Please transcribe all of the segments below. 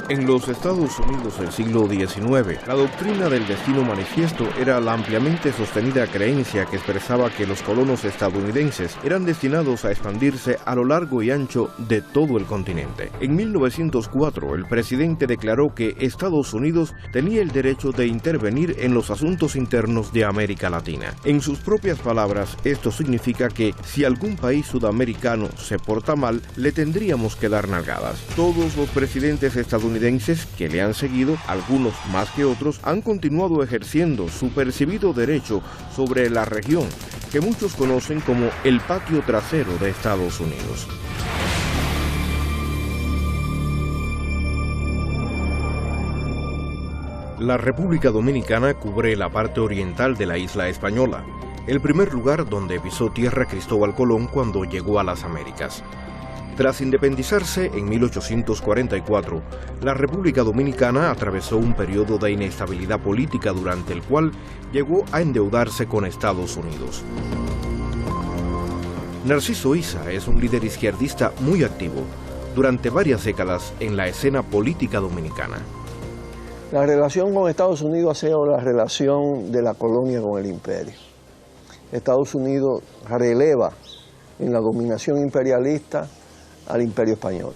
En los Estados Unidos del siglo XIX, la doctrina del destino manifiesto era la ampliamente sostenida creencia que expresaba que los colonos estadounidenses eran destinados a expandirse a lo largo y ancho de todo el continente. En 1904, el presidente declaró que Estados Unidos tenía el derecho de intervenir en los asuntos internos de América Latina. En sus propias palabras, esto significa que si algún país sudamericano se porta mal, le tendríamos que dar nalgadas. Todos los presidentes estadounidenses que le han seguido, algunos más que otros, han continuado ejerciendo su percibido derecho sobre la región, que muchos conocen como el patio trasero de Estados Unidos. La República Dominicana cubre la parte oriental de la isla española, el primer lugar donde pisó tierra Cristóbal Colón cuando llegó a las Américas. Tras independizarse en 1844, la República Dominicana atravesó un periodo de inestabilidad política durante el cual llegó a endeudarse con Estados Unidos. Narciso Issa es un líder izquierdista muy activo durante varias décadas en la escena política dominicana. La relación con Estados Unidos ha sido la relación de la colonia con el imperio. Estados Unidos releva en la dominación imperialista al imperio español.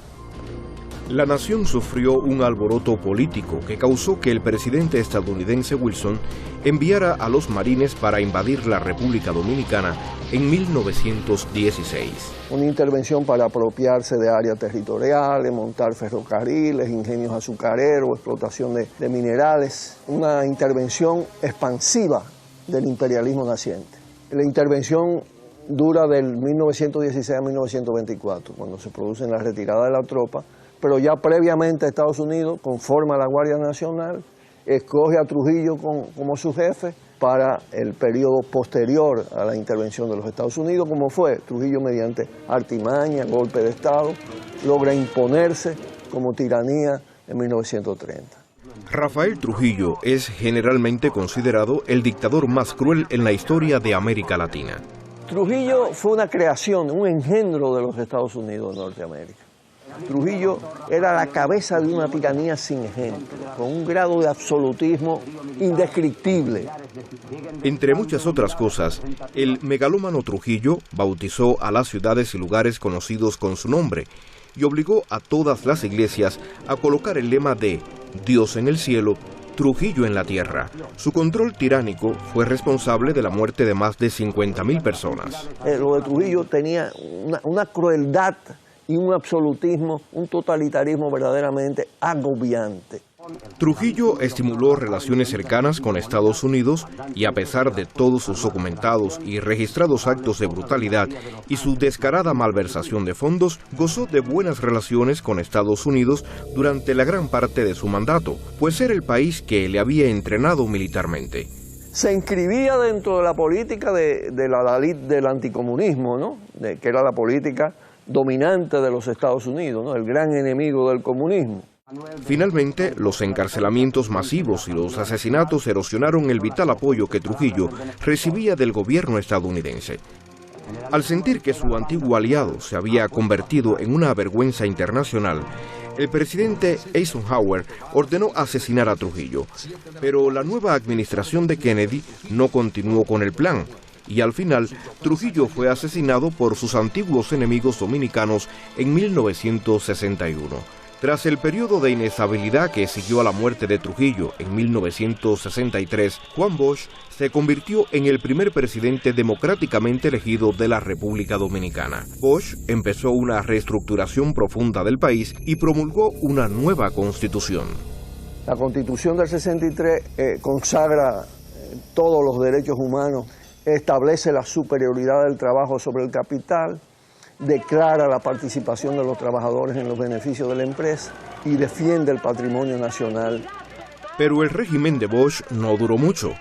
La nación sufrió un alboroto político que causó que el presidente estadounidense Wilson enviara a los marines para invadir la República Dominicana en 1916. Una intervención para apropiarse de áreas territoriales, montar ferrocarriles, ingenios azucareros, explotación de minerales. Una intervención expansiva del imperialismo naciente. La intervención dura del 1916 a 1924, cuando se produce la retirada de la tropa, pero ya previamente Estados Unidos conforma la Guardia Nacional, escoge a Trujillo como su jefe para el periodo posterior a la intervención de los Estados Unidos, como fue Trujillo mediante artimaña, golpe de Estado, logra imponerse como tiranía en 1930. Rafael Trujillo es generalmente considerado el dictador más cruel en la historia de América Latina. Trujillo fue una creación, un engendro de los Estados Unidos de Norteamérica. Trujillo era la cabeza de una tiranía sin ejemplo, con un grado de absolutismo indescriptible. Entre muchas otras cosas, el megalómano Trujillo bautizó a las ciudades y lugares conocidos con su nombre y obligó a todas las iglesias a colocar el lema de Dios en el cielo, Trujillo en la tierra. Su control tiránico fue responsable de la muerte de más de 50.000 personas. Lo de Trujillo tenía una crueldad y un absolutismo, un totalitarismo verdaderamente agobiante. Trujillo estimuló relaciones cercanas con Estados Unidos y a pesar de todos sus documentados y registrados actos de brutalidad y su descarada malversación de fondos, gozó de buenas relaciones con Estados Unidos durante la gran parte de su mandato, pues era el país que le había entrenado militarmente. Se inscribía dentro de la política de la elite del anticomunismo, ¿no? Que era la política dominante de los Estados Unidos, ¿no? El gran enemigo del comunismo. Finalmente, los encarcelamientos masivos y los asesinatos erosionaron el vital apoyo que Trujillo recibía del gobierno estadounidense. Al sentir que su antiguo aliado se había convertido en una vergüenza internacional, el presidente Eisenhower ordenó asesinar a Trujillo, pero la nueva administración de Kennedy no continuó con el plan, y al final Trujillo fue asesinado por sus antiguos enemigos dominicanos en 1961. Tras el periodo de inestabilidad que siguió a la muerte de Trujillo en 1963, Juan Bosch se convirtió en el primer presidente democráticamente elegido de la República Dominicana. Bosch empezó una reestructuración profunda del país y promulgó una nueva constitución. La Constitución del 63 consagra todos los derechos humanos, establece la superioridad del trabajo sobre el capital, declara la participación de los trabajadores en los beneficios de la empresa y defiende el patrimonio nacional. Pero el régimen de Bosch no duró mucho.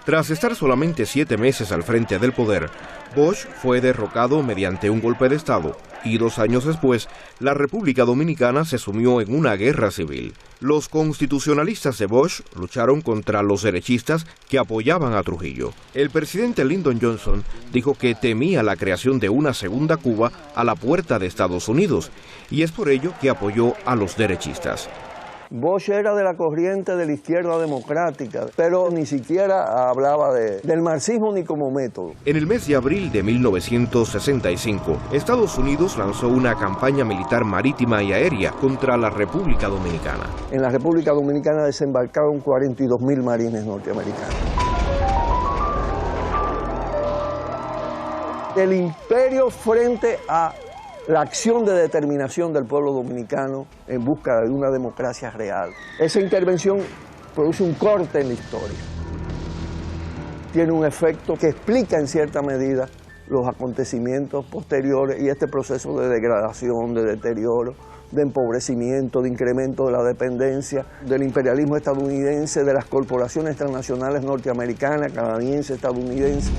Tras estar solamente 7 meses al frente del poder, Bosch fue derrocado mediante un golpe de Estado y 2 años después, la República Dominicana se sumió en una guerra civil. Los constitucionalistas de Bosch lucharon contra los derechistas que apoyaban a Trujillo. El presidente Lyndon Johnson dijo que temía la creación de una segunda Cuba a la puerta de Estados Unidos, y es por ello que apoyó a los derechistas. Bosch era de la corriente de la izquierda democrática, pero ni siquiera hablaba del marxismo ni como método. En el mes de abril de 1965, Estados Unidos lanzó una campaña militar marítima y aérea contra la República Dominicana. En la República Dominicana desembarcaron 42.000 marines norteamericanos. El imperio frente a la acción de determinación del pueblo dominicano en busca de una democracia real. Esa intervención produce un corte en la historia. Tiene un efecto que explica en cierta medida los acontecimientos posteriores y este proceso de degradación, de deterioro, de empobrecimiento, de incremento de la dependencia del imperialismo estadounidense, de las corporaciones transnacionales norteamericanas, canadienses, estadounidenses.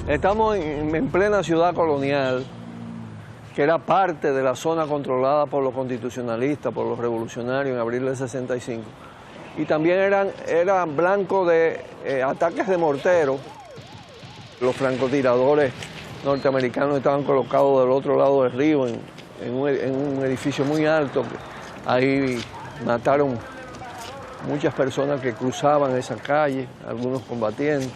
Estamos en plena ciudad colonial, que era parte de la zona controlada por los constitucionalistas, por los revolucionarios en abril del 65. Y también eran blancos de ataques de mortero. Los francotiradores norteamericanos estaban colocados del otro lado del río, en un edificio muy alto. Ahí mataron muchas personas que cruzaban esa calle, algunos combatientes.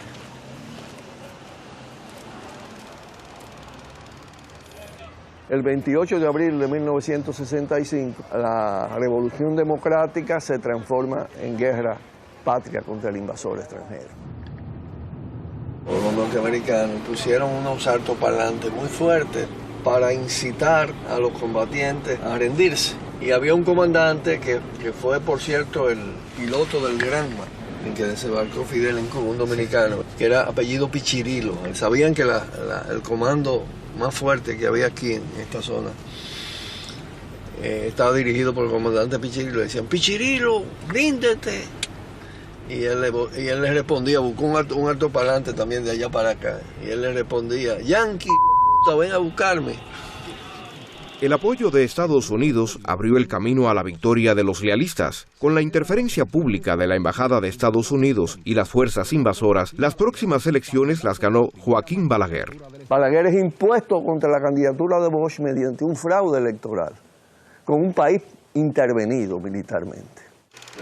El 28 de abril de 1965, la Revolución Democrática se transforma en guerra patria contra el invasor extranjero. Los norteamericanos pusieron unos altoparlantes muy fuertes para incitar a los combatientes a rendirse. Y había un comandante que fue, por cierto, el piloto del Granma, en que desembarcó Fidel en Cuba, un dominicano, que era apellido Pichirilo. Sabían que el comando más fuerte que había aquí en esta zona estaba dirigido por el comandante Pichirilo. Le decían: Pichirilo, ríndete. Y él le respondía, buscó un altoparlante también de allá para acá, y él le respondía: Yankee, ven a buscarme. El apoyo de Estados Unidos abrió el camino a la victoria de los lealistas. Con la interferencia pública de la Embajada de Estados Unidos y las fuerzas invasoras, las próximas elecciones las ganó Joaquín Balaguer. Balaguer es impuesto contra la candidatura de Bosch mediante un fraude electoral, con un país intervenido militarmente.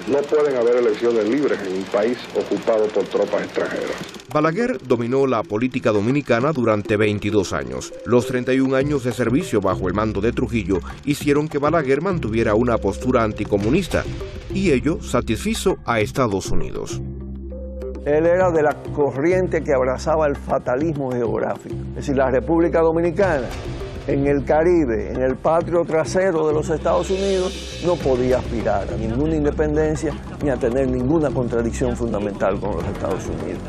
No pueden haber elecciones libres en un país ocupado por tropas extranjeras. Balaguer dominó la política dominicana durante 22 años. Los 31 años de servicio bajo el mando de Trujillo hicieron que Balaguer mantuviera una postura anticomunista, y ello satisfizo a Estados Unidos. Él era de la corriente que abrazaba el fatalismo geográfico. Es decir, la República Dominicana, en el Caribe, en el patio trasero de los Estados Unidos, no podía aspirar a ninguna independencia ni a tener ninguna contradicción fundamental con los Estados Unidos.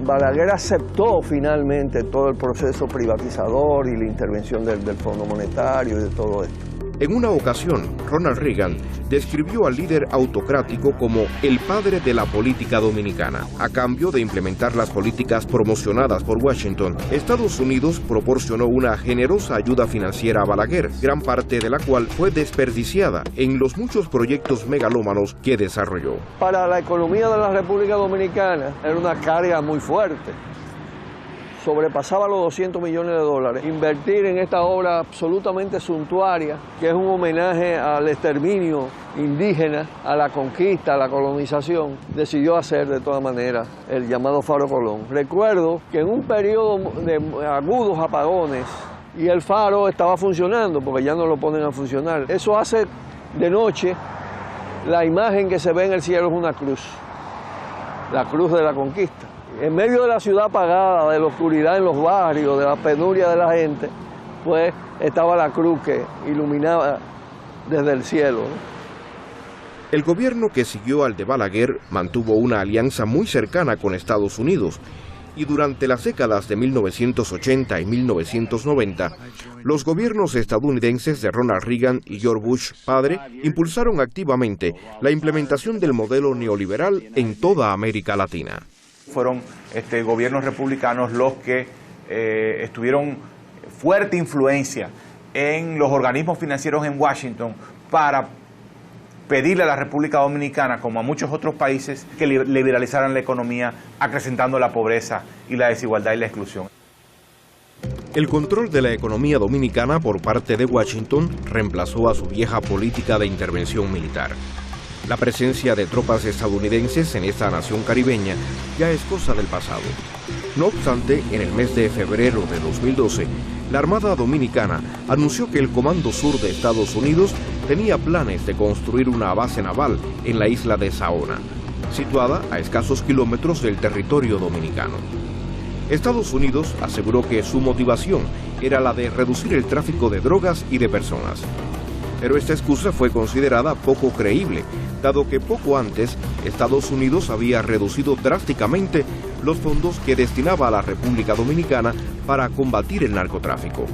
Balaguer aceptó finalmente todo el proceso privatizador y la intervención del Fondo Monetario y de todo esto. En una ocasión, Ronald Reagan describió al líder autocrático como el padre de la política dominicana. A cambio de implementar las políticas promocionadas por Washington, Estados Unidos proporcionó una generosa ayuda financiera a Balaguer, gran parte de la cual fue desperdiciada en los muchos proyectos megalómanos que desarrolló. Para la economía de la República Dominicana era una carga muy fuerte. Sobrepasaba los 200 millones de dólares. Invertir en esta obra absolutamente suntuaria, que es un homenaje al exterminio indígena, a la conquista, a la colonización, decidió hacer de todas maneras el llamado Faro Colón. Recuerdo que en un periodo de agudos apagones, y el faro estaba funcionando, porque ya no lo ponen a funcionar. Eso hace de noche, la imagen que se ve en el cielo es una cruz, la cruz de la conquista. En medio de la ciudad apagada, de la oscuridad en los barrios, de la penuria de la gente, pues estaba la cruz que iluminaba desde el cielo. El gobierno que siguió al de Balaguer mantuvo una alianza muy cercana con Estados Unidos, y durante las décadas de 1980 y 1990, los gobiernos estadounidenses de Ronald Reagan y George Bush padre impulsaron activamente la implementación del modelo neoliberal en toda América Latina. Fueron gobiernos republicanos los que estuvieron fuerte influencia en los organismos financieros en Washington para pedirle a la República Dominicana, como a muchos otros países, que liberalizaran la economía, acrecentando la pobreza y la desigualdad y la exclusión. El control de la economía dominicana por parte de Washington reemplazó a su vieja política de intervención militar. La presencia de tropas estadounidenses en esta nación caribeña ya es cosa del pasado. No obstante, en el mes de febrero de 2012, la Armada Dominicana anunció que el Comando Sur de Estados Unidos tenía planes de construir una base naval en la isla de Saona, situada a escasos kilómetros del territorio dominicano. Estados Unidos aseguró que su motivación era la de reducir el tráfico de drogas y de personas. Pero esta excusa fue considerada poco creíble, dado que poco antes Estados Unidos había reducido drásticamente los fondos que destinaba a la República Dominicana para combatir el narcotráfico.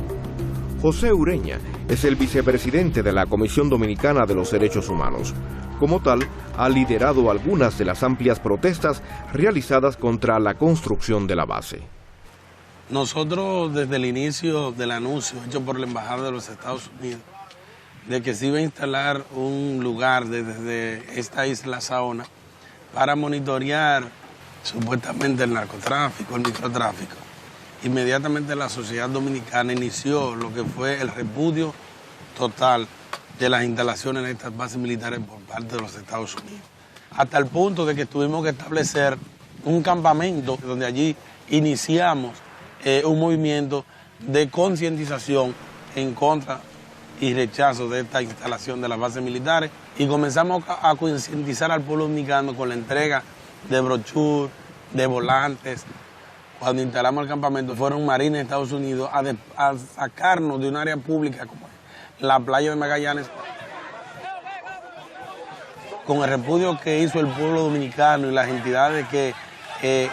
José Ureña es el vicepresidente de la Comisión Dominicana de los Derechos Humanos. Como tal, ha liderado algunas de las amplias protestas realizadas contra la construcción de la base. Nosotros, desde el inicio del anuncio hecho por la Embajada de los Estados Unidos, de que se iba a instalar un lugar desde esta isla Saona para monitorear supuestamente el narcotráfico, el microtráfico, inmediatamente la sociedad dominicana inició lo que fue el repudio total de las instalaciones en estas bases militares por parte de los Estados Unidos. Hasta el punto de que tuvimos que establecer un campamento donde allí iniciamos un movimiento de concientización en contra y rechazo de esta instalación de las bases militares y comenzamos a concientizar al pueblo dominicano con la entrega de brochures, de volantes. Cuando instalamos el campamento fueron marines de Estados Unidos a sacarnos de un área pública como la playa de Magallanes. Con el repudio que hizo el pueblo dominicano y las entidades que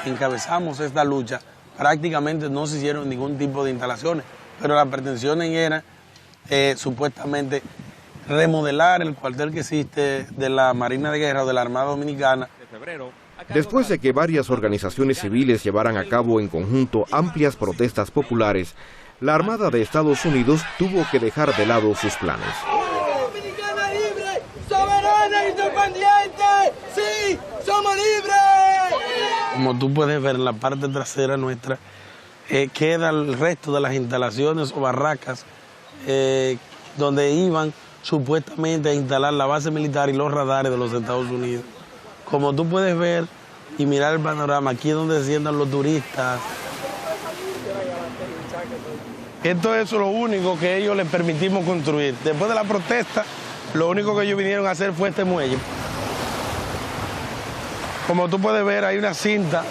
encabezamos esta lucha, prácticamente no se hicieron ningún tipo de instalaciones, pero las pretensiones eran supuestamente remodelar el cuartel que existe de la Marina de Guerra o de la Armada Dominicana. Después de que varias organizaciones civiles llevaran a cabo en conjunto amplias protestas populares, la Armada de Estados Unidos tuvo que dejar de lado sus planes. ¡Dominicana libre! ¡Soberana e independiente! ¡Sí! ¡Somos libres! Como tú puedes ver en la parte trasera nuestra, queda el resto de las instalaciones o barracas donde iban supuestamente a instalar la base militar y los radares de los Estados Unidos. Como tú puedes ver y mirar el panorama, aquí es donde desciendan los turistas. Esto es lo único que ellos les permitimos construir. Después de la protesta, lo único que ellos vinieron a hacer fue este muelle. Como tú puedes ver, hay una cinta,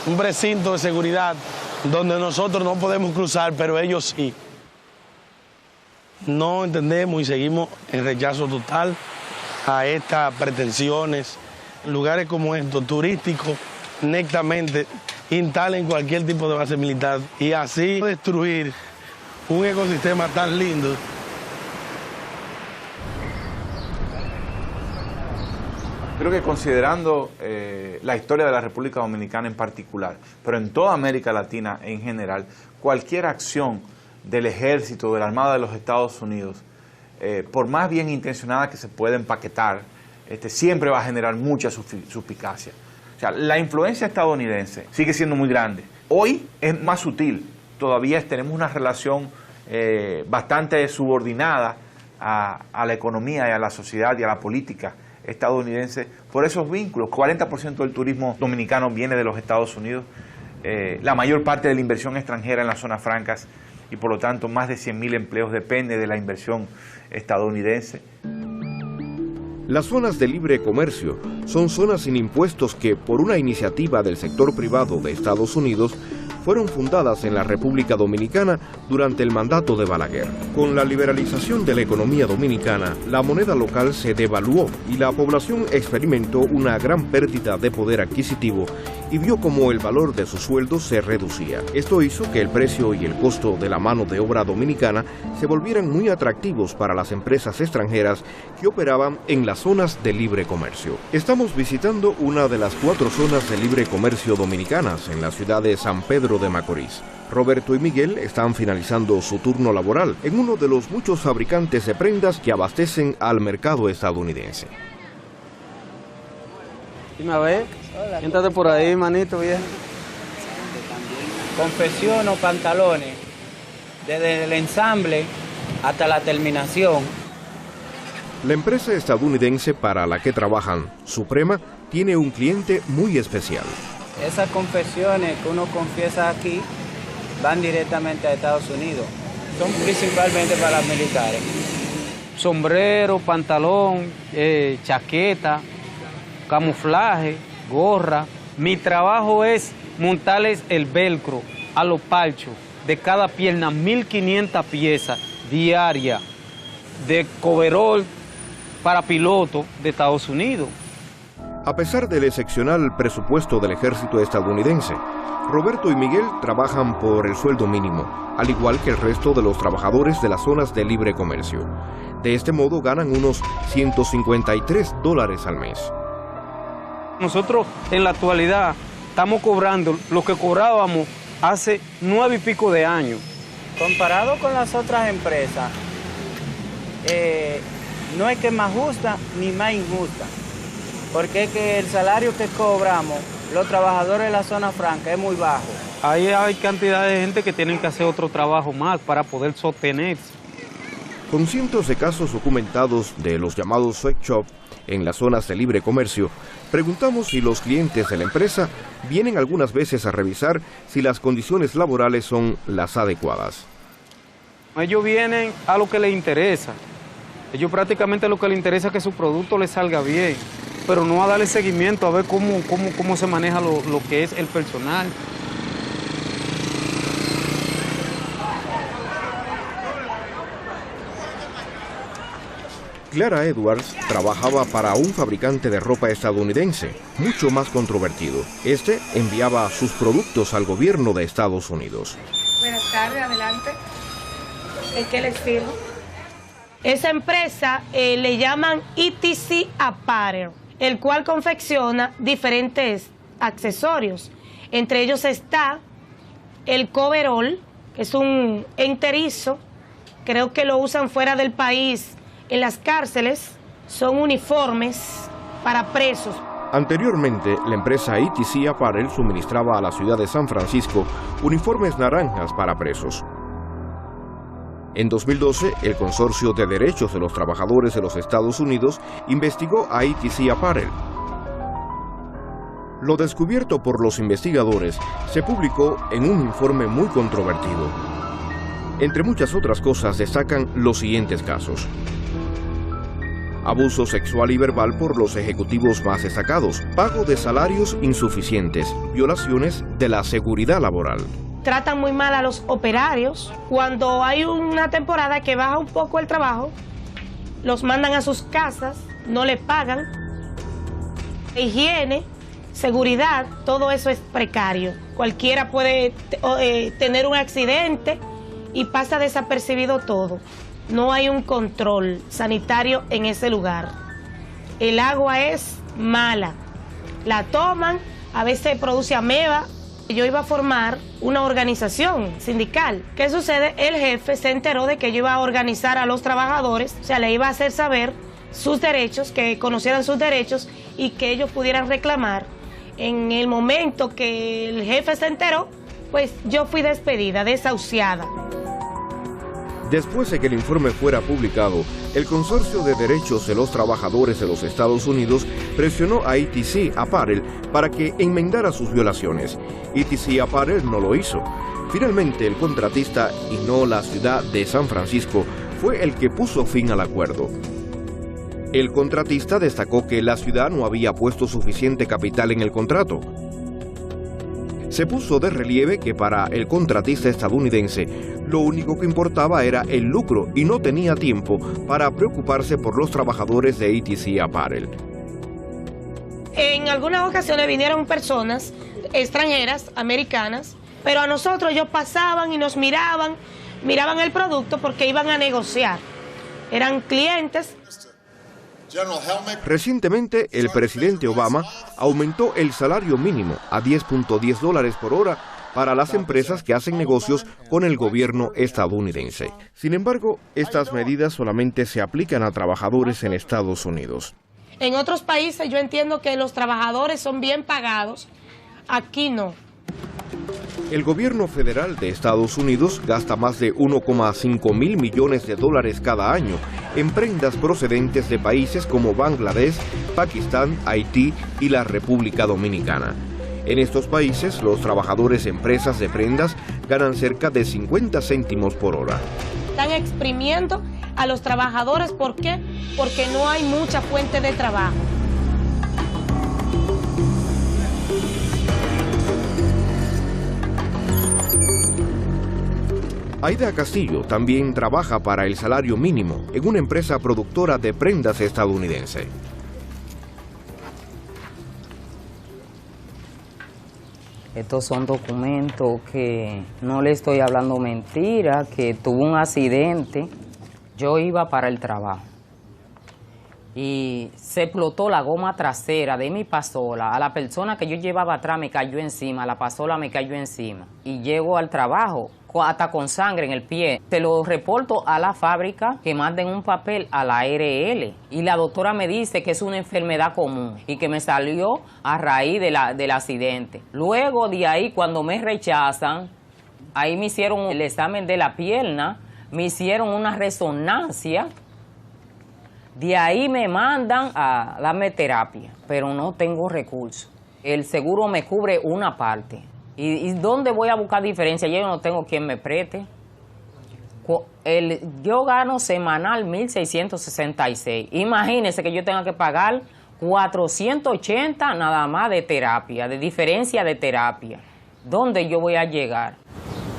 un precinto de seguridad, donde nosotros no podemos cruzar, pero ellos sí. No entendemos y seguimos en rechazo total a estas pretensiones. Lugares como estos, turísticos, netamente, instalen cualquier tipo de base militar y así destruir un ecosistema tan lindo. Creo que considerando la historia de la República Dominicana en particular, pero en toda América Latina en general, cualquier acción del ejército, de la Armada de los Estados Unidos, por más bien intencionada que se pueda empaquetar, siempre va a generar mucha suspicacia. O sea, la influencia estadounidense sigue siendo muy grande. Hoy es más sutil. Todavía tenemos una relación bastante subordinada a la economía y a la sociedad y a la política estadounidense por esos vínculos. 40% del turismo dominicano viene de los Estados Unidos. La mayor parte de la inversión extranjera en las zonas francas y por lo tanto más de 100.000 empleos depende de la inversión estadounidense. Las zonas de libre comercio son zonas sin impuestos que, por una iniciativa del sector privado de Estados Unidos, fueron fundadas en la República Dominicana durante el mandato de Balaguer. Con la liberalización de la economía dominicana, la moneda local se devaluó y la población experimentó una gran pérdida de poder adquisitivo y vio como el valor de sus sueldos se reducía. Esto hizo que el precio y el costo de la mano de obra dominicana se volvieran muy atractivos para las empresas extranjeras que operaban en las zonas de libre comercio. Estamos visitando una de las 4 zonas de libre comercio dominicanas en la ciudad de San Pedro de Macorís. Roberto y Miguel están finalizando su turno laboral en uno de los muchos fabricantes de prendas que abastecen al mercado estadounidense. Dime a ver, siéntate por ahí, manito, viejo. Confecciono pantalones desde el ensamble hasta la terminación. La empresa estadounidense para la que trabajan, Suprema, tiene un cliente muy especial. Esas confecciones que uno confiesa aquí van directamente a Estados Unidos. Son principalmente para los militares. Sombrero, pantalón, chaqueta, camuflaje, gorra. Mi trabajo es montarles el velcro a los palchos de cada pierna, 1.500 piezas diarias de coverol para pilotos de Estados Unidos. A pesar del excepcional presupuesto del ejército estadounidense, Roberto y Miguel trabajan por el sueldo mínimo, al igual que el resto de los trabajadores de las zonas de libre comercio. De este modo ganan unos $153 al mes. Nosotros en la actualidad estamos cobrando lo que cobrábamos hace 9 y pico de años. Comparado con las otras empresas, no es que más justa ni más injusta, porque es que el salario que cobramos los trabajadores de la zona franca es muy bajo. Ahí hay cantidad de gente que tienen que hacer otro trabajo más para poder sostenerse. Con cientos de casos documentados de los llamados sweat shop en las zonas de libre comercio, preguntamos si los clientes de la empresa vienen algunas veces a revisar si las condiciones laborales son las adecuadas. Ellos vienen a lo que les interesa. Ellos prácticamente lo que les interesa es que su producto les salga bien, pero no a darle seguimiento a ver cómo se maneja lo que es el personal. Clara Edwards trabajaba para un fabricante de ropa estadounidense, mucho más controvertido. Este enviaba sus productos al gobierno de Estados Unidos. Buenas tardes, adelante. ¿En qué les sirvo? Esa empresa le llaman ETC Apparel, el cual confecciona diferentes accesorios. Entre ellos está el coverol, que es un enterizo, creo que lo usan fuera del país. En las cárceles son uniformes para presos. Anteriormente, la empresa ETC Apparel suministraba a la ciudad de San Francisco uniformes naranjas para presos. En 2012, el Consorcio de Derechos de los Trabajadores de los Estados Unidos investigó a ETC Apparel. Lo descubierto por los investigadores se publicó en un informe muy controvertido. Entre muchas otras cosas destacan los siguientes casos: abuso sexual y verbal por los ejecutivos más destacados, pago de salarios insuficientes, violaciones de la seguridad laboral. Tratan muy mal a los operarios. Cuando hay una temporada que baja un poco el trabajo, los mandan a sus casas, no les pagan. Higiene, seguridad, todo eso es precario. Cualquiera puede tener un accidente y pasa desapercibido todo. No hay un control sanitario en ese lugar. El agua es mala. La toman, a veces produce ameba. Yo iba a formar una organización sindical. ¿Qué sucede? El jefe se enteró de que yo iba a organizar a los trabajadores, o sea, le iba a hacer saber sus derechos, que conocieran sus derechos y que ellos pudieran reclamar. En el momento que el jefe se enteró, pues yo fui despedida, desahuciada. Después de que el informe fuera publicado, el Consorcio de Derechos de los Trabajadores de los Estados Unidos presionó a ETC Apparel para que enmendara sus violaciones. ETC Apparel no lo hizo. Finalmente, el contratista, y no la ciudad de San Francisco, fue el que puso fin al acuerdo. El contratista destacó que la ciudad no había puesto suficiente capital en el contrato. Se puso de relieve que para el contratista estadounidense lo único que importaba era el lucro y no tenía tiempo para preocuparse por los trabajadores de ETC Apparel. En algunas ocasiones vinieron personas extranjeras, americanas, pero a nosotros ellos pasaban y nos miraban el producto porque iban a negociar. Eran clientes. Recientemente, el presidente Obama aumentó el salario mínimo a $10.10 por hora para las empresas que hacen negocios con el gobierno estadounidense. Sin embargo, estas medidas solamente se aplican a trabajadores en Estados Unidos. En otros países yo entiendo que los trabajadores son bien pagados, aquí no. El gobierno federal de Estados Unidos gasta más de 1,5 mil millones de dólares cada año en prendas procedentes de países como Bangladesh, Pakistán, Haití y la República Dominicana. En estos países, los trabajadores de empresas de prendas ganan cerca de 50 céntimos por hora. Están exprimiendo a los trabajadores, ¿por qué? Porque no hay mucha fuente de trabajo. Aida Castillo también trabaja para el salario mínimo en una empresa productora de prendas estadounidense. Estos son documentos que no le estoy hablando mentira, que tuvo un accidente. Yo iba para el trabajo y se explotó la goma trasera de mi pasola. A la persona que yo llevaba atrás me cayó encima, la pasola me cayó encima. Y llego al trabajo hasta con sangre en el pie. Te lo reporto a la fábrica que manden un papel a la ARL. Y la doctora me dice que es una enfermedad común y que me salió a raíz del accidente. Luego de ahí, cuando me rechazan, ahí me hicieron el examen de la pierna, me hicieron una resonancia. De ahí me mandan a darme terapia, pero no tengo recursos. El seguro me cubre una parte. ¿Y dónde voy a buscar diferencia? Yo no tengo quien me preste. Yo gano semanal 1.666. Imagínense que yo tenga que pagar 480 nada más de terapia, de diferencia de terapia. ¿Dónde yo voy a llegar?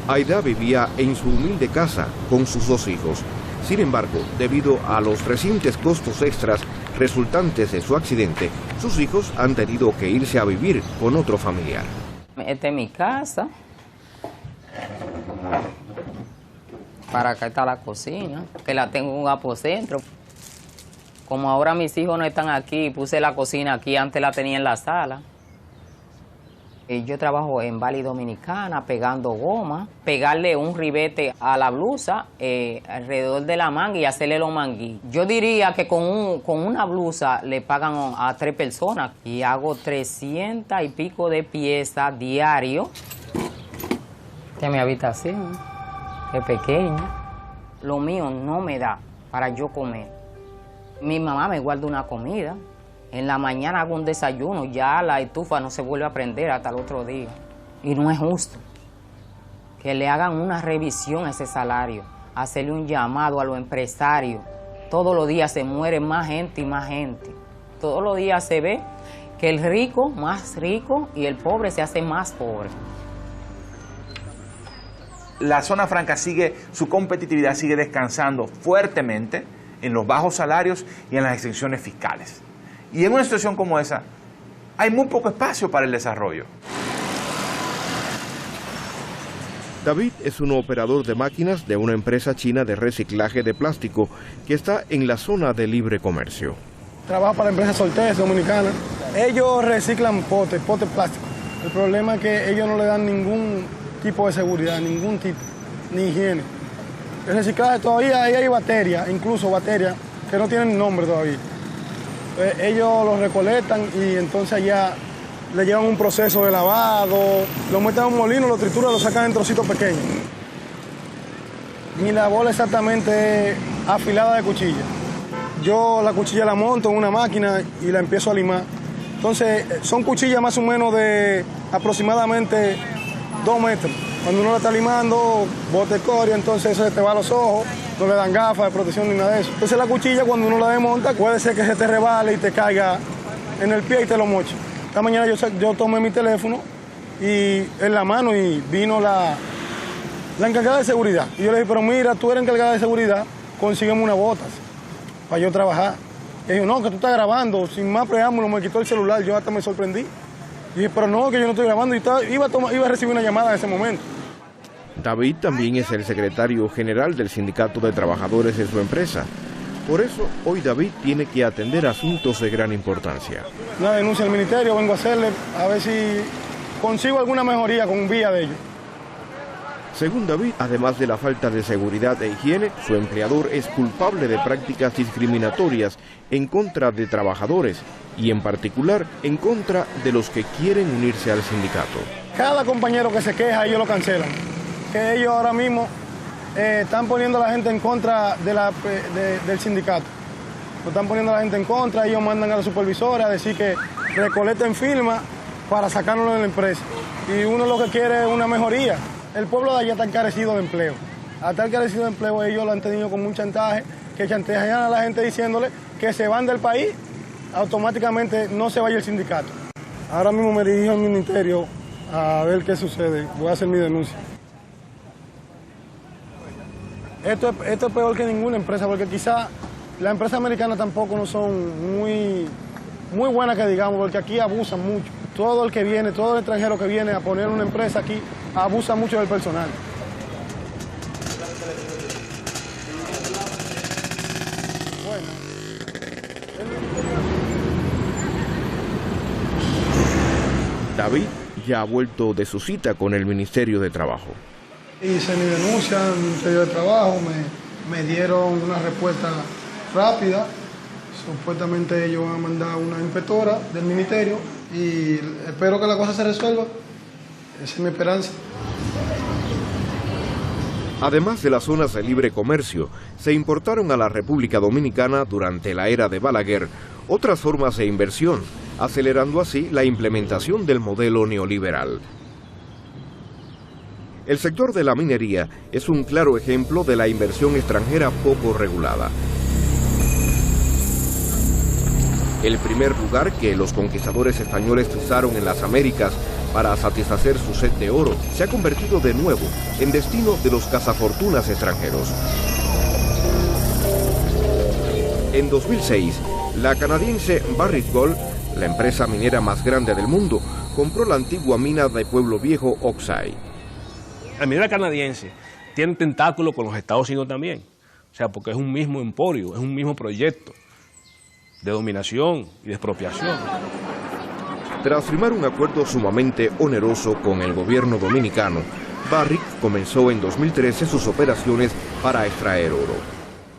Aida vivía en su humilde casa con sus 2 hijos. Sin embargo, debido a los recientes costos extras resultantes de su accidente, sus hijos han tenido que irse a vivir con otro familiar. Esta es mi casa. Para acá está la cocina, que la tengo en un aposento. Como ahora mis hijos no están aquí, puse la cocina aquí, antes la tenía en la sala. Yo trabajo en Bali Dominicana pegando goma, pegarle un ribete a la blusa alrededor de la manga y hacerle los manguis. Yo diría que con una blusa le pagan a 3 personas y hago 300 y pico de piezas diario. Esta es mi habitación, es pequeña. Lo mío no me da para yo comer. Mi mamá me guarda una comida. En la mañana hago un desayuno, ya la estufa no se vuelve a prender hasta el otro día. Y no es justo que le hagan una revisión a ese salario, hacerle un llamado a los empresarios. Todos los días se muere más gente y más gente. Todos los días se ve que el rico más rico y el pobre se hace más pobre. La zona franca su competitividad sigue descansando fuertemente en los bajos salarios y en las exenciones fiscales. Y en una situación como esa, hay muy poco espacio para el desarrollo. David es un operador de máquinas de una empresa china de reciclaje de plástico que está en la zona de libre comercio. Trabaja para la empresa Soltés Dominicana. Ellos reciclan potes plásticos. El problema es que ellos no le dan ningún tipo de seguridad, ningún tipo, ni higiene. El reciclaje todavía, ahí hay baterías, incluso baterías que no tienen nombre todavía. Ellos los recolectan y entonces allá le llevan un proceso de lavado, lo meten en un molino, lo trituran, lo sacan en trocitos pequeños. Mi labor exactamente es afilada de cuchilla. Yo la cuchilla la monto en una máquina y la empiezo a limar. Entonces son cuchillas más o menos de aproximadamente 2 metros. Cuando uno la está limando, bote coria, entonces eso se te va a los ojos. No le dan gafas de protección ni nada de eso. Entonces la cuchilla cuando uno la desmonta puede ser que se te rebale y te caiga en el pie y te lo moche. Esta mañana yo tomé mi teléfono y en la mano y vino la encargada de seguridad. Y yo le dije, pero mira, tú eres encargada de seguridad, consígueme unas botas para yo trabajar. Y dijo, no, que tú estás grabando. Sin más preámbulo me quitó el celular, yo hasta me sorprendí. Y dije, pero no, que yo no estoy grabando. Y iba a recibir una llamada en ese momento. David también es el secretario general del Sindicato de Trabajadores de su empresa. Por eso, hoy David tiene que atender asuntos de gran importancia. Una denuncia al ministerio, vengo a hacerle, a ver si consigo alguna mejoría con vía de ellos. Según David, además de la falta de seguridad e higiene, su empleador es culpable de prácticas discriminatorias en contra de trabajadores y en particular en contra de los que quieren unirse al sindicato. Cada compañero que se queja, ellos lo cancelan. Que ellos ahora mismo están poniendo a la gente en contra del sindicato. Lo están poniendo a la gente en contra, ellos mandan a los supervisores a decir que recolecten firmas para sacárnoslo de la empresa. Y uno lo que quiere es una mejoría. El pueblo de allá está encarecido de empleo. Al estar encarecido de empleo, ellos lo han tenido con un chantaje, que chantajean a la gente diciéndole que se van del país, automáticamente no se vaya el sindicato. Ahora mismo me dirijo al ministerio a ver qué sucede. Voy a hacer mi denuncia. Esto es peor que ninguna empresa, porque quizá las empresas americanas tampoco no son muy buenas que digamos, porque aquí abusan mucho. Todo el extranjero que viene a poner una empresa aquí, abusa mucho del personal. David ya ha vuelto de su cita con el Ministerio de Trabajo. Hice mi denuncia al Ministerio de Trabajo, me dieron una respuesta rápida. Supuestamente ellos van a mandar una inspectora del ministerio y espero que la cosa se resuelva. Esa es mi esperanza. Además de las zonas de libre comercio, se importaron a la República Dominicana durante la era de Balaguer otras formas de inversión, acelerando así la implementación del modelo neoliberal. El sector de la minería es un claro ejemplo de la inversión extranjera poco regulada. El primer lugar que los conquistadores españoles pisaron en las Américas para satisfacer su sed de oro se ha convertido de nuevo en destino de los cazafortunas extranjeros. En 2006, la canadiense Barrick Gold, la empresa minera más grande del mundo, compró la antigua mina de Pueblo Viejo Oxide. La minera canadiense tiene tentáculos con los Estados Unidos también, o sea, porque es un mismo emporio, es un mismo proyecto de dominación y de expropiación. Tras firmar un acuerdo sumamente oneroso con el gobierno dominicano, Barrick comenzó en 2013 sus operaciones para extraer oro.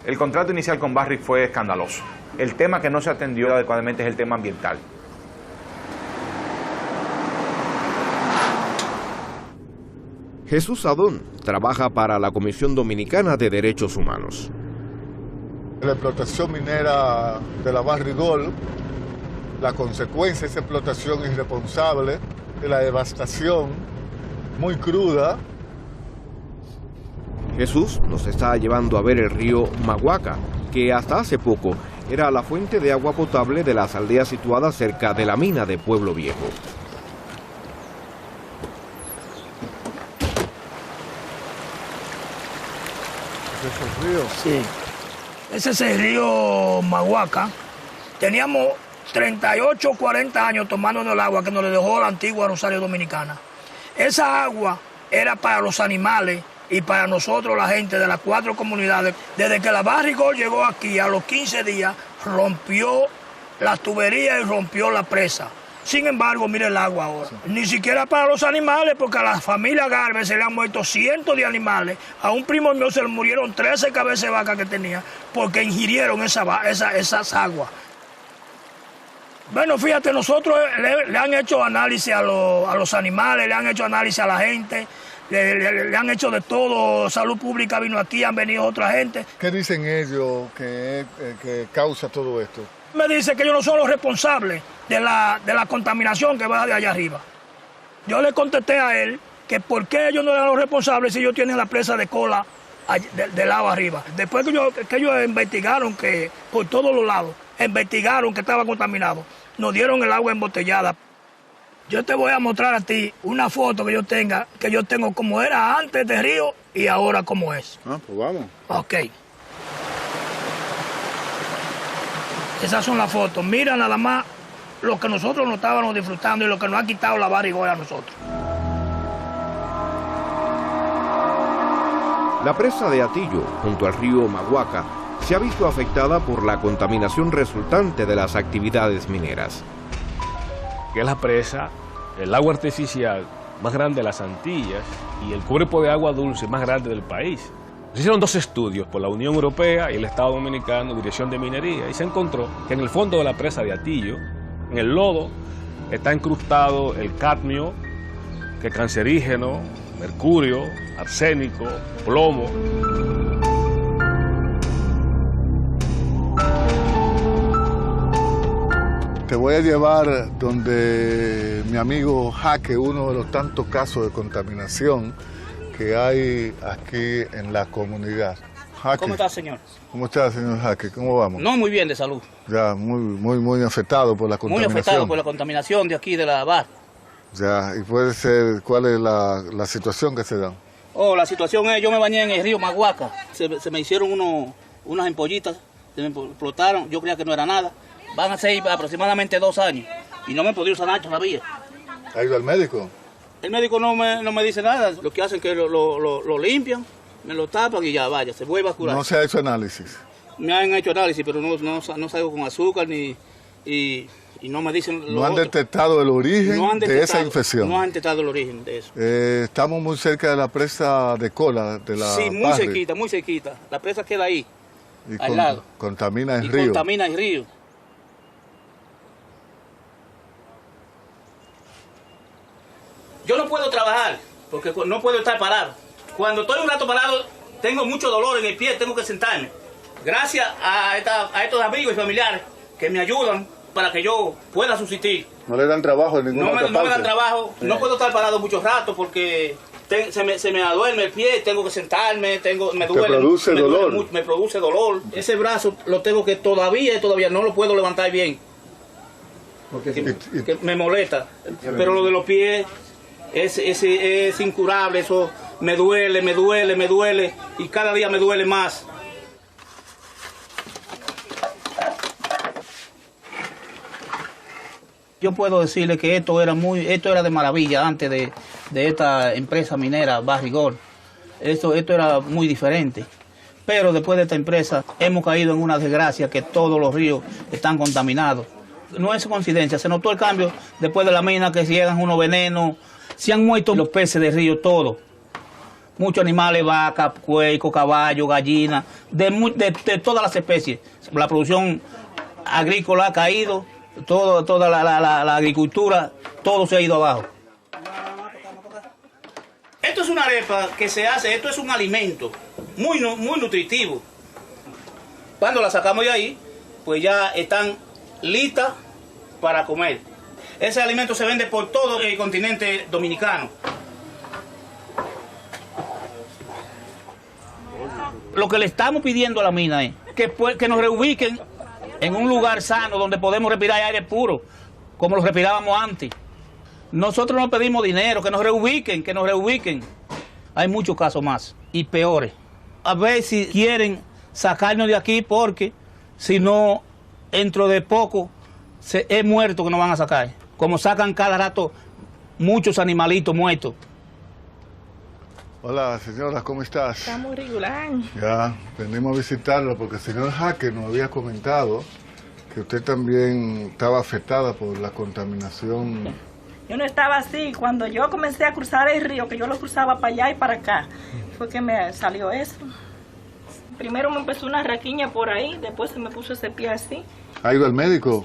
El contrato inicial con Barrick fue escandaloso. El tema que no se atendió adecuadamente es el tema ambiental. Jesús Adón trabaja para la Comisión Dominicana de Derechos Humanos. La explotación minera de la Barrick Gold, la consecuencia de esa explotación irresponsable, de la devastación muy cruda. Jesús nos está llevando a ver el río Maguaca, que hasta hace poco era la fuente de agua potable de las aldeas situadas cerca de la mina de Pueblo Viejo. ¿Ese es el río? Sí. Ese es el río Maguaca. Teníamos 38 o 40 años tomándonos el agua que nos le dejó la antigua Rosario Dominicana. Esa agua era para los animales y para nosotros, la gente de las 4 comunidades. Desde que la Barrick Gold llegó aquí, a los 15 días, rompió la tubería y rompió la presa. Sin embargo, mire el agua ahora. Sí. Ni siquiera para los animales, porque a la familia Garvey se le han muerto cientos de animales. A un primo mío se le murieron 13 cabezas de vaca que tenía porque ingirieron esas aguas. Bueno, fíjate, nosotros le han hecho análisis a los animales, le han hecho análisis a la gente, le han hecho de todo. Salud Pública vino aquí, han venido otra gente. ¿Qué dicen ellos que causa todo esto? Me dice que ellos no son los responsables de la contaminación que va de allá arriba. Yo le contesté a él que por qué ellos no eran los responsables si ellos tienen la presa de cola del lado arriba. Después que ellos investigaron que por todos los lados, investigaron que estaba contaminado, nos dieron el agua embotellada. Yo te voy a mostrar a ti una foto que yo tengo como era antes del río y ahora como es. Ah, pues vamos. Ok. Esas son las fotos. Mira nada más lo que nosotros no estábamos disfrutando y lo que nos ha quitado la Barrick Gold a nosotros. La presa de Atillo, junto al río Maguaca, se ha visto afectada por la contaminación resultante de las actividades mineras. Que es la presa, el agua artificial más grande de las Antillas y el cuerpo de agua dulce más grande del país. Se hicieron 2 estudios por la Unión Europea y el Estado Dominicano, Dirección de Minería, y se encontró que en el fondo de la presa de Atillo, en el lodo, está incrustado el cadmio que es cancerígeno, mercurio, arsénico, plomo. Te voy a llevar donde mi amigo Jaque, uno de los tantos casos de contaminación que hay aquí en la comunidad. Jaque, ¿Cómo está, señor? ¿Cómo está, señor Jaque? ¿Cómo vamos? No, muy bien de salud. Ya, muy afectado por la contaminación. Muy afectado por la contaminación de aquí de la barra. Ya, y puede ser, ¿cuál es la situación que se da? Oh, la situación es, yo me bañé en el río Maguaca, se me hicieron unas empollitas, se me explotaron, yo creía que no era nada. Van a ser aproximadamente 2 años y no me he podido sanar todavía. ¿Ha ido al médico? El médico no me dice nada, lo que hacen es que lo limpian, me lo tapan y ya vaya, se vuelve a curar. ¿No se ha hecho análisis? Me han hecho análisis, pero no salgo con azúcar y no me dicen... ¿No han detectado el origen de esa infección? No han detectado el origen de eso. Estamos muy cerca de la presa de Cola, de la Sí, muy cerquita, muy cerquita. La presa queda ahí, al lado. Contamina el río. Contamina el río. Yo no puedo trabajar, porque no puedo estar parado. Cuando estoy un rato parado, tengo mucho dolor en el pie, tengo que sentarme. Gracias a estos amigos y familiares que me ayudan para que yo pueda subsistir. ¿No le dan trabajo en ninguna otra parte? No me dan trabajo, no puedo estar parado mucho rato porque se me duerme el pie, tengo que sentarme, me duele. ¿Te produce dolor? Me produce dolor. Ese brazo lo tengo que todavía no lo puedo levantar bien. Que me molesta. Pero lo de los pies es incurable, eso me duele y cada día me duele más. Yo puedo decirle que esto era de maravilla antes de esta empresa minera Barrigol. Esto era muy diferente. Pero después de esta empresa hemos caído en una desgracia que todos los ríos están contaminados. No es coincidencia, se notó el cambio después de la mina que llegan unos venenos. Se han muerto los peces del río, todos. Muchos animales, vaca, cuervo, caballo, gallina, de todas las especies. La producción agrícola ha caído, toda la agricultura, todo se ha ido abajo. Esto es una arepa que se hace, esto es un alimento muy nutritivo. Cuando la sacamos de ahí, pues ya están listas para comer. Ese alimento se vende por todo el continente dominicano. Lo que le estamos pidiendo a la mina es que nos reubiquen en un lugar sano donde podemos respirar aire puro, como lo respirábamos antes. Nosotros no pedimos dinero, que nos reubiquen. Hay muchos casos más y peores. A ver si quieren sacarnos de aquí porque si no, dentro de poco es muerto que nos van a sacar. Como sacan cada rato muchos animalitos muertos. Hola, señora, ¿cómo estás? Estamos regular. Ya, venimos a visitarlo porque el señor Jaque nos había comentado que usted también estaba afectada por la contaminación. Yo no estaba así. Cuando yo comencé a cruzar el río, que yo lo cruzaba para allá y para acá, fue que me salió eso. Primero me empezó una raquiña por ahí, después se me puso ese pie así. ¿Ha ido al médico?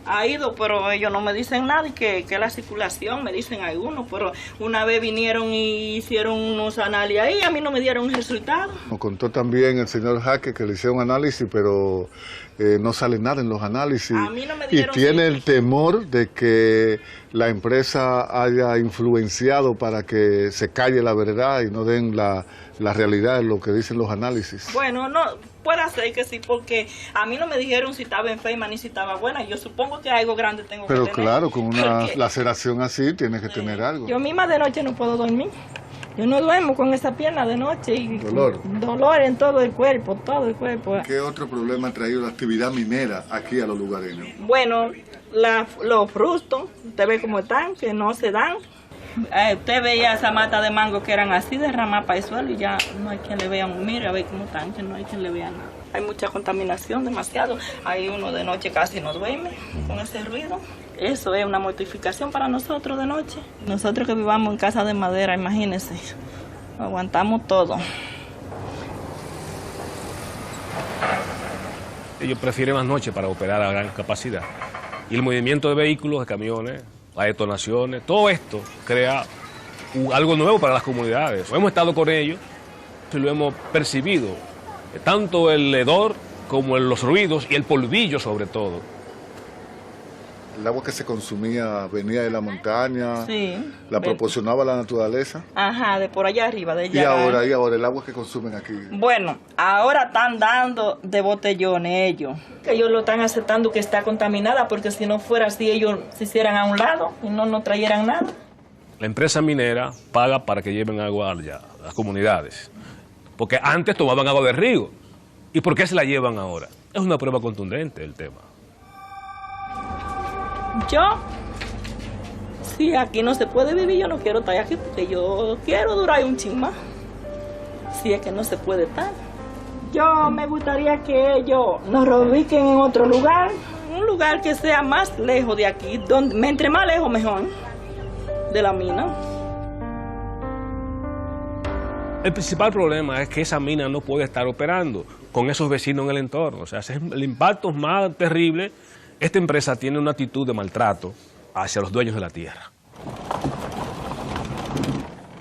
Ha ido, pero ellos no me dicen nada y que la circulación, me dicen algunos, pero una vez vinieron y hicieron unos análisis ahí, a mí no me dieron resultado. Nos contó también el señor Jaque que le hicieron análisis, pero no sale nada en los análisis. A mí no me dieron. Y tiene el temor de que la empresa haya influenciado para que se calle la verdad y no den la realidad de lo que dicen los análisis. Bueno, no, puede ser que sí, porque a mí no me dijeron si estaba enferma ni si estaba buena. Yo supongo que algo grande tengo que tener. Pero claro, con una laceración así tienes que tener algo. Yo misma de noche no puedo dormir. Yo no duermo con esa pierna de noche. Y ¿Dolor? Dolor en todo el cuerpo, todo el cuerpo. ¿Qué otro problema ha traído la actividad minera aquí a los lugareños? Bueno, los frustos, usted ve cómo están, que no se dan. Usted veía esa mata de mango que eran así derramadas para el suelo y ya no hay quien le vea. Mire a ver cómo están, que no hay quien le vea nada. Hay mucha contaminación, demasiado. Hay uno de noche casi no duerme con ese ruido. Eso es una mortificación para nosotros de noche. Nosotros que vivamos en casa de madera, imagínense, aguantamos todo. Ellos prefieren las noches para operar a gran capacidad. Y el movimiento de vehículos, de camiones, las detonaciones, todo esto crea algo nuevo para las comunidades. Hemos estado con ellos y lo hemos percibido, tanto el hedor como los ruidos y el polvillo sobre todo. El agua que se consumía venía de la montaña, Sí. la proporcionaba la naturaleza. Ajá, de por allá arriba, de Y allá. ahora, el agua que consumen aquí. Bueno, ahora están dando de botellones ellos. Ellos lo están aceptando que está contaminada porque si no fuera así ellos se hicieran a un lado y no trajeran nada. La empresa minera paga para que lleven agua allá, a las comunidades. Porque antes tomaban agua de río. ¿Y por qué se la llevan ahora? Es una prueba contundente el tema. Yo, si aquí no se puede vivir, yo no quiero estar aquí porque yo quiero durar un chin más. Si es que no se puede estar. Yo me gustaría que ellos nos reubiquen en otro lugar, un lugar que sea más lejos de aquí, donde, entre más lejos mejor, de la mina. El principal problema es que esa mina no puede estar operando con esos vecinos en el entorno. O sea, ese es el impacto más terrible. Esta empresa tiene una actitud de maltrato hacia los dueños de la tierra.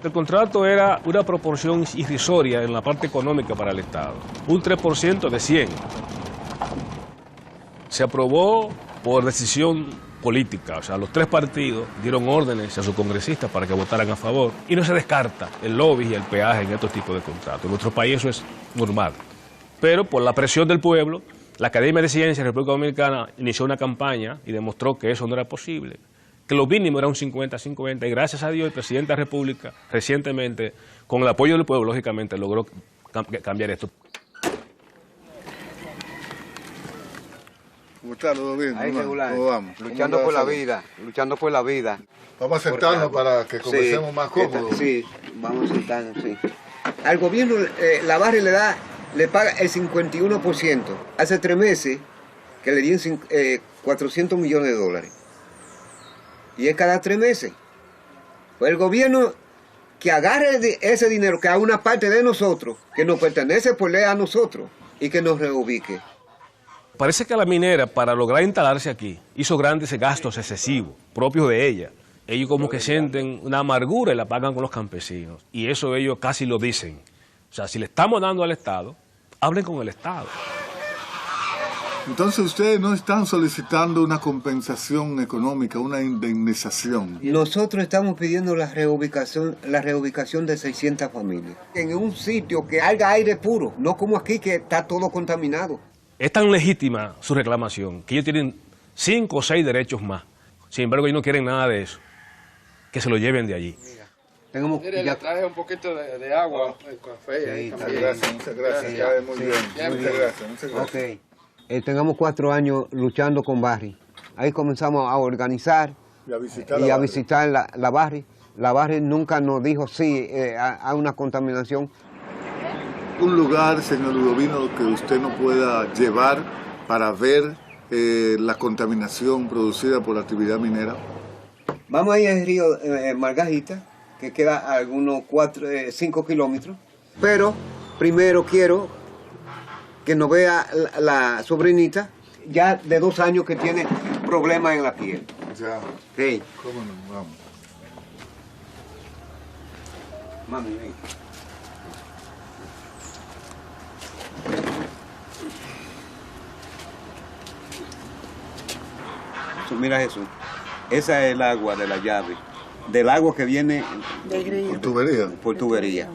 El contrato era una proporción irrisoria en la parte económica para el Estado, un 3% de 100. Se aprobó por decisión política, o sea, los tres partidos dieron órdenes a sus congresistas para que votaran a favor y no se descarta el lobby y el peaje en estos tipos de contratos. En nuestro país eso es normal, pero por la presión del pueblo, la Academia de Ciencias de la República Dominicana inició una campaña y demostró que eso no era posible, que lo mínimo era un 50-50 y gracias a Dios el presidente de la República recientemente, con el apoyo del pueblo, lógicamente, logró cambiar esto. ¿Cómo está? ¿Todo bien? Ahí regular. ¿Cómo vamos? Luchando por la vida, luchando por la vida. Vamos a sentarnos para que conversemos más cómodos. Sí, vamos a sentarnos, sí. Al gobierno la Barri le paga el 51%. Hace 3 meses que le dieron 400 millones de dólares. Y es cada 3 meses. Pues el gobierno que agarre ese dinero, que haga una parte de nosotros, que nos pertenece por ley a nosotros, y que nos reubique. Parece que la minera, para lograr instalarse aquí, hizo grandes gastos excesivos, propios de ella. Ellos como que sienten una amargura y la pagan con los campesinos. Y eso ellos casi lo dicen. O sea, si le estamos dando al Estado, hablen con el Estado. Entonces ustedes no están solicitando una compensación económica, una indemnización. Nosotros estamos pidiendo la reubicación de 600 familias. En un sitio que haya aire puro, no como aquí que está todo contaminado. Es tan legítima su reclamación que ellos tienen 5 o 6 derechos más. Sin embargo, ellos no quieren nada de eso. Que se lo lleven de allí. Mire, le traje un poquito de agua, el café. Sí, muchas gracias. Ya, muy bien. Muchas gracias. Okay. Tengamos 4 años luchando con Barri. Ahí comenzamos a organizar y a visitar la Barri. La Barri nunca nos dijo sí a una contaminación. Un lugar, señor Ludovino, que usted no pueda llevar para ver la contaminación producida por la actividad minera. Vamos a ir al río Margajita, que queda a algunos 5 kilómetros. Pero primero quiero que nos vea la sobrinita, ya de 2 años que tiene problemas en la piel. Ya. Sí. ¿Cómo no? Vamos. Mami, ven. Mira eso. Esa es el agua de la llave. Del agua que viene por tubería. Por tubería.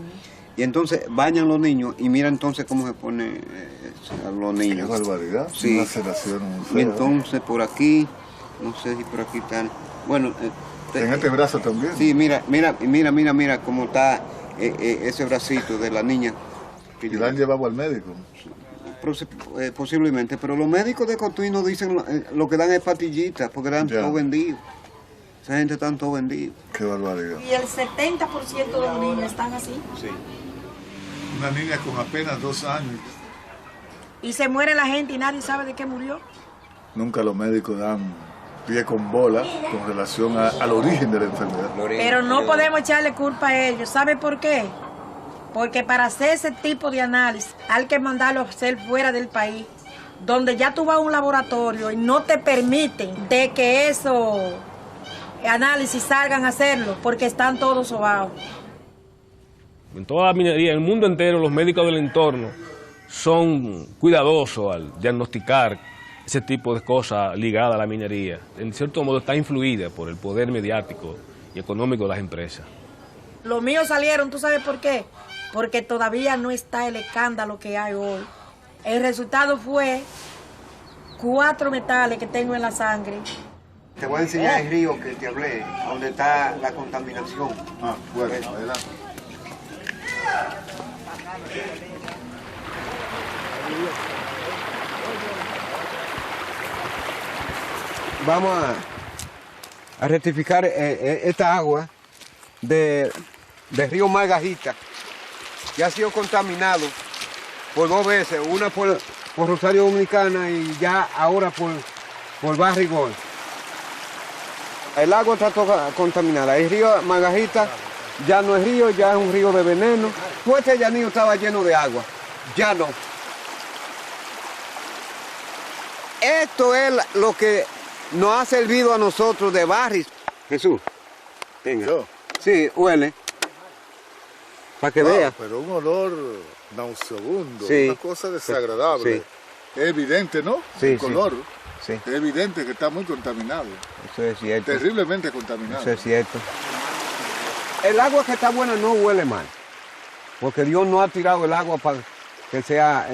Y entonces bañan los niños y mira entonces cómo se pone a los niños. Qué barbaridad. Sí. Una sedación muy fea. Y entonces por aquí, no sé si por aquí están. Bueno. En este brazo también. Sí, mira cómo está ese bracito de la niña. ¿Y la han llevado al médico? Posiblemente, pero los médicos de Cotuí dicen lo que dan es pastillitas, porque dan todo vendido. Esa gente está todo vendido. Qué barbaridad. ¿Y el 70% de los niños están así? Sí. Una niña con apenas 2 años. Y se muere la gente y nadie sabe de qué murió. Nunca los médicos dan pie con bola con relación al origen de la enfermedad. Pero no podemos echarle culpa a ellos. ¿Sabe por qué? Porque para hacer ese tipo de análisis hay que mandarlo a hacer fuera del país, donde ya tú vas a un laboratorio y no te permiten de que eso análisis salgan a hacerlo, porque están todos sobados. En toda la minería, en el mundo entero, los médicos del entorno son cuidadosos al diagnosticar ese tipo de cosas ligadas a la minería. En cierto modo está influida por el poder mediático y económico de las empresas. Los míos salieron, ¿tú sabes por qué? Porque todavía no está el escándalo que hay hoy. El resultado fue 4 metales que tengo en la sangre. Te voy a enseñar el río que te hablé, donde está la contaminación. Ah, bueno, adelante. Vamos a rectificar esta agua del río Margarita, que ha sido contaminado por 2 veces, una por Rosario Dominicana y ya ahora por Barrigol. El agua está toda contaminada. El río Margarita ya no es río, ya es un río de veneno. Pues este llanillo estaba lleno de agua, ya no. Esto es lo que nos ha servido a nosotros de barris. Jesús, venga. Sí, huele. Para que vea. Pero un olor nauseabundo, Sí. una cosa desagradable. Sí. Es evidente, ¿no? Sí, El color. Sí. Es evidente que está muy contaminado. Eso es cierto. Terriblemente contaminado. Eso es cierto. El agua que está buena no huele mal, porque Dios no ha tirado el agua para que sea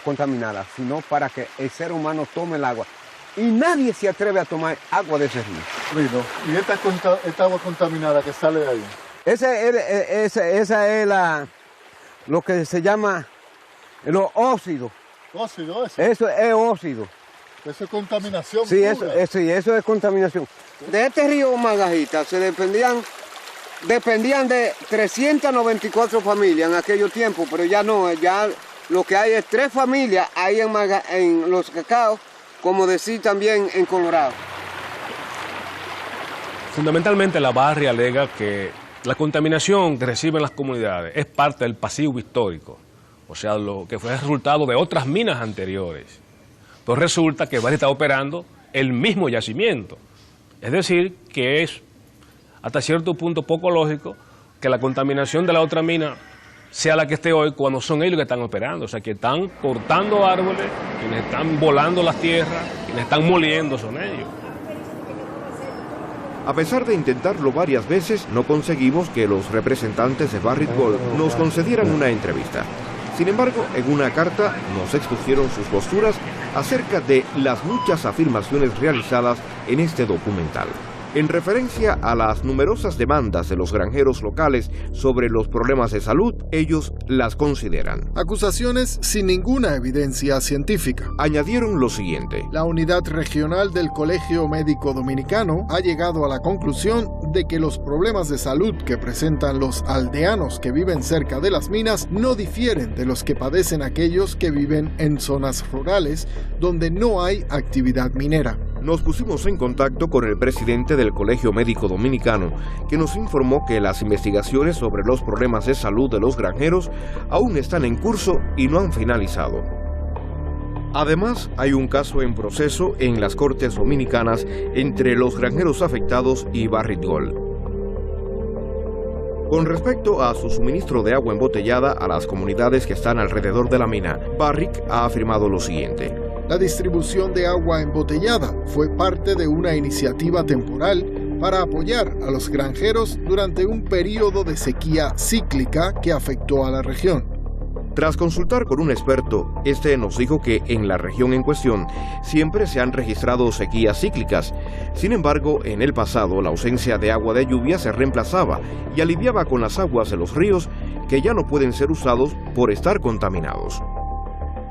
contaminada, sino para que el ser humano tome el agua. Y nadie se atreve a tomar agua de ese río. ¿Y esta agua contaminada que sale de ahí? Esa es lo que se llama los óxidos. ¿Óxido eso? Eso es óxido. Eso es contaminación Sí, pura. eso es contaminación. De este río Margarita se dependían de 394 familias en aquellos tiempos, pero ya no, ya lo que hay es 3 familias ahí en Los Cacaos, como decir también en Colorado. Fundamentalmente la Barri alega que la contaminación que reciben las comunidades es parte del pasivo histórico, o sea, lo que fue el resultado de otras minas anteriores. Pues resulta que Barri está operando el mismo yacimiento, es decir, que es hasta cierto punto poco lógico que la contaminación de la otra mina sea la que esté hoy cuando son ellos que están operando, o sea, que están cortando árboles, quienes están volando las tierras, quienes están moliendo son ellos. A pesar de intentarlo varias veces, no conseguimos que los representantes de Barrick Gold nos concedieran una entrevista. Sin embargo, en una carta nos expusieron sus posturas acerca de las muchas afirmaciones realizadas en este documental. En referencia a las numerosas demandas de los granjeros locales sobre los problemas de salud, ellos las consideran. Acusaciones sin ninguna evidencia científica. Añadieron lo siguiente. La unidad regional del Colegio Médico Dominicano ha llegado a la conclusión de que los problemas de salud que presentan los aldeanos que viven cerca de las minas no difieren de los que padecen aquellos que viven en zonas rurales donde no hay actividad minera. Nos pusimos en contacto con el presidente del Colegio Médico Dominicano, que nos informó que las investigaciones sobre los problemas de salud de los granjeros aún están en curso y no han finalizado. Además, hay un caso en proceso en las Cortes Dominicanas entre los granjeros afectados y Barrick Gold. Con respecto a su suministro de agua embotellada a las comunidades que están alrededor de la mina, Barrick ha afirmado lo siguiente. La distribución de agua embotellada fue parte de una iniciativa temporal para apoyar a los granjeros durante un periodo de sequía cíclica que afectó a la región. Tras consultar con un experto, este nos dijo que en la región en cuestión siempre se han registrado sequías cíclicas. Sin embargo, en el pasado la ausencia de agua de lluvia se reemplazaba y aliviaba con las aguas de los ríos que ya no pueden ser usados por estar contaminados.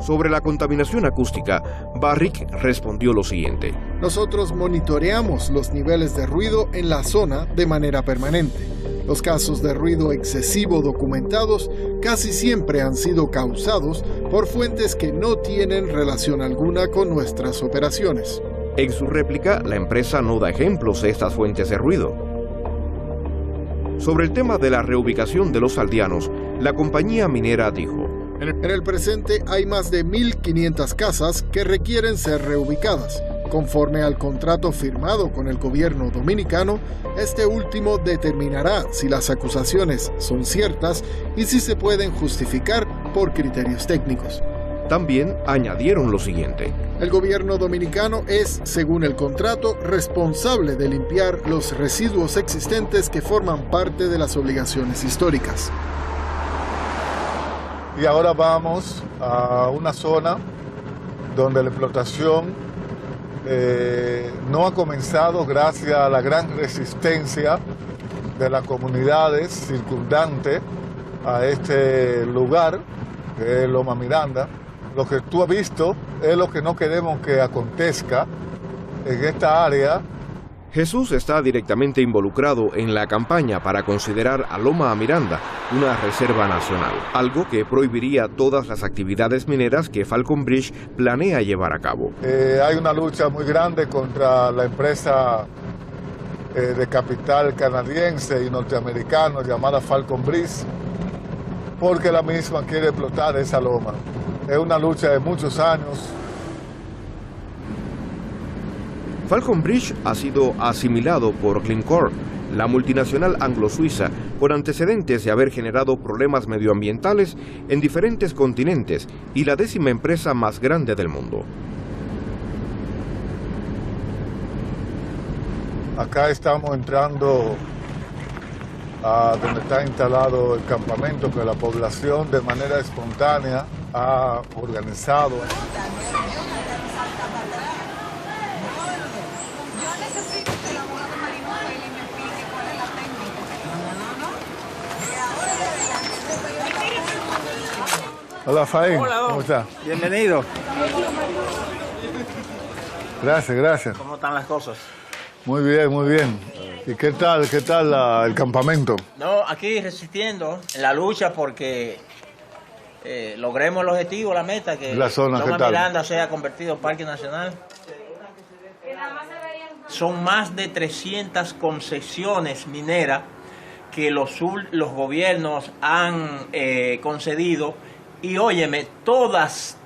Sobre la contaminación acústica, Barrick respondió lo siguiente. Nosotros monitoreamos los niveles de ruido en la zona de manera permanente. Los casos de ruido excesivo documentados casi siempre han sido causados por fuentes que no tienen relación alguna con nuestras operaciones. En su réplica, la empresa no da ejemplos de estas fuentes de ruido. Sobre el tema de la reubicación de los aldeanos, la compañía minera dijo: En el presente hay más de 1.500 casas que requieren ser reubicadas. Conforme al contrato firmado con el gobierno dominicano, este último determinará si las acusaciones son ciertas y si se pueden justificar por criterios técnicos. También añadieron lo siguiente: el gobierno dominicano es, según el contrato, responsable de limpiar los residuos existentes que forman parte de las obligaciones históricas. Y ahora vamos a una zona donde la explotación no ha comenzado gracias a la gran resistencia de las comunidades circundantes a este lugar, que es Loma Miranda. Lo que tú has visto es lo que no queremos que acontezca en esta área. Jesús está directamente involucrado en la campaña para considerar a Loma Miranda una reserva nacional, algo que prohibiría todas las actividades mineras que Falconbridge planea llevar a cabo. Hay una lucha muy grande contra la empresa de capital canadiense y norteamericano llamada Falconbridge, porque la misma quiere explotar esa loma. Es una lucha de muchos años. Falconbridge ha sido asimilado por Glencore, la multinacional anglo-suiza, con antecedentes de haber generado problemas medioambientales en diferentes continentes y la 10ª empresa más grande del mundo. Acá estamos entrando a donde está instalado el campamento que la población de manera espontánea ha organizado. Hola, Faín. Hola, ¿Cómo está? Bienvenido. Gracias. ¿Cómo están las cosas? Muy bien, muy bien. ¿Y qué tal el campamento? No, aquí resistiendo en la lucha porque logremos el objetivo, la meta, que la zona, Loma Miranda sea convertido en parque nacional. Son más de 300 concesiones mineras que los gobiernos han concedido. Y óyeme, todas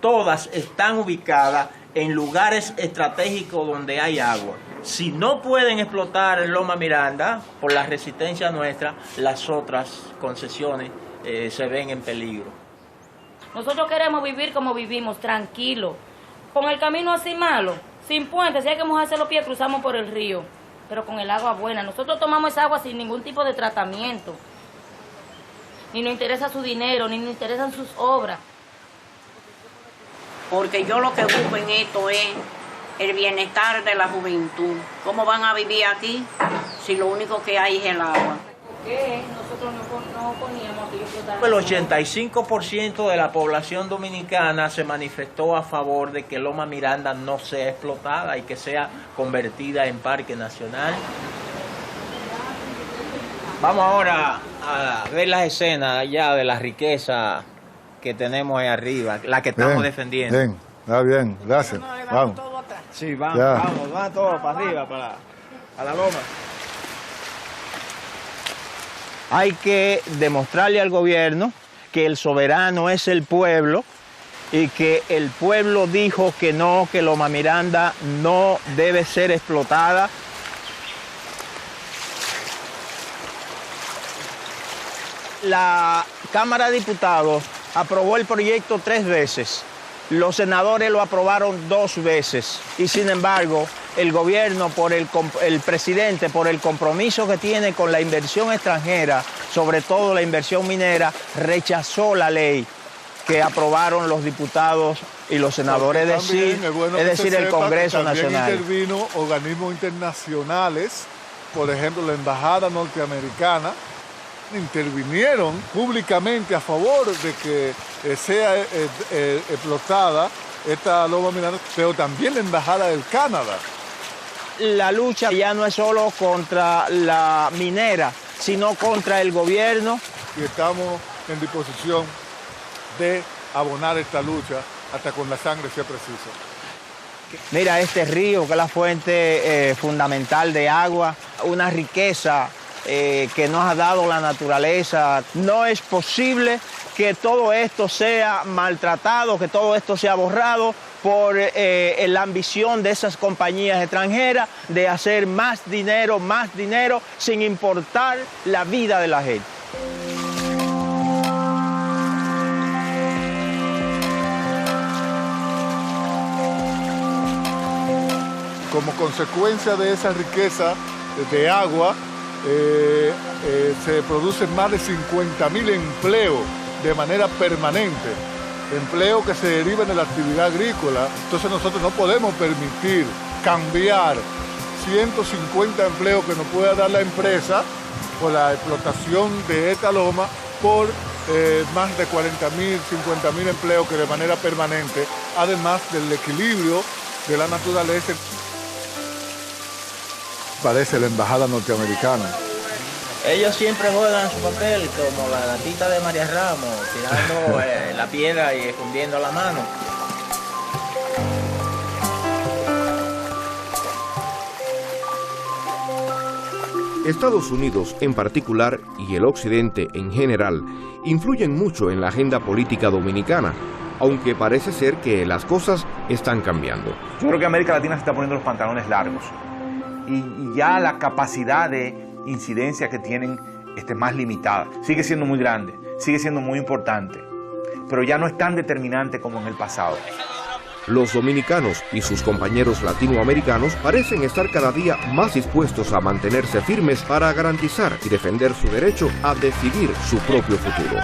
están ubicadas en lugares estratégicos donde hay agua. Si no pueden explotar Loma Miranda, por la resistencia nuestra, las otras concesiones se ven en peligro. Nosotros queremos vivir como vivimos, tranquilo, con el camino así malo, sin puente. Si hay que mojarse los pies, cruzamos por el río, pero con el agua buena. Nosotros tomamos esa agua sin ningún tipo de tratamiento. Ni nos interesa su dinero, ni nos interesan sus obras. Porque yo lo que busco en esto es el bienestar de la juventud. ¿Cómo van a vivir aquí si lo único que hay es el agua? ¿Por qué nosotros no poníamos que yo El 85% de la población dominicana se manifestó a favor de que Loma Miranda no sea explotada y que sea convertida en parque nacional. Vamos ahora a ver las escenas allá de la riqueza que tenemos ahí arriba, la que estamos defendiendo. Bien, está bien, gracias. Vamos. Sí, vamos todos para arriba, a la loma. Hay que demostrarle al gobierno que el soberano es el pueblo y que el pueblo dijo que no, que Loma Miranda no debe ser explotada. La Cámara de Diputados aprobó el proyecto 3 veces. Los senadores lo aprobaron 2 veces. Y sin embargo, el gobierno, el presidente, por el compromiso que tiene con la inversión extranjera, sobre todo la inversión minera, rechazó la ley que aprobaron los diputados y los senadores, es decir, el Congreso Nacional. También intervino organismos internacionales, por ejemplo, la Embajada Norteamericana, intervinieron públicamente a favor de que sea explotada esta Loma Miranda, pero también la Embajada del Canadá. La lucha ya no es solo contra la minera, sino contra el gobierno. Y estamos en disposición de abonar esta lucha hasta con la sangre sea preciso. Mira este río, que es la fuente fundamental de agua, una riqueza que nos ha dado la naturaleza. No es posible que todo esto sea maltratado, que todo esto sea borrado por la ambición de esas compañías extranjeras de hacer más dinero, sin importar la vida de la gente. Como consecuencia de esa riqueza de agua, se producen más de 50.000 empleos de manera permanente, empleos que se derivan de la actividad agrícola. Entonces nosotros no podemos permitir cambiar 150 empleos que nos pueda dar la empresa por la explotación de esta loma por más de 40.000, 50.000 empleos que de manera permanente, además del equilibrio de la naturaleza. Parece la embajada norteamericana. Ellos siempre juegan su papel como la gatita de María Ramos, tirando la piedra y escondiendo la mano. Estados Unidos en particular y el occidente en general influyen mucho en la agenda política dominicana, aunque parece ser que las cosas están cambiando. Yo creo que América Latina se está poniendo los pantalones largos y ya la capacidad de incidencia que tienen es más limitada. Sigue siendo muy grande, sigue siendo muy importante, pero ya no es tan determinante como en el pasado. Los dominicanos y sus compañeros latinoamericanos parecen estar cada día más dispuestos a mantenerse firmes para garantizar y defender su derecho a decidir su propio futuro.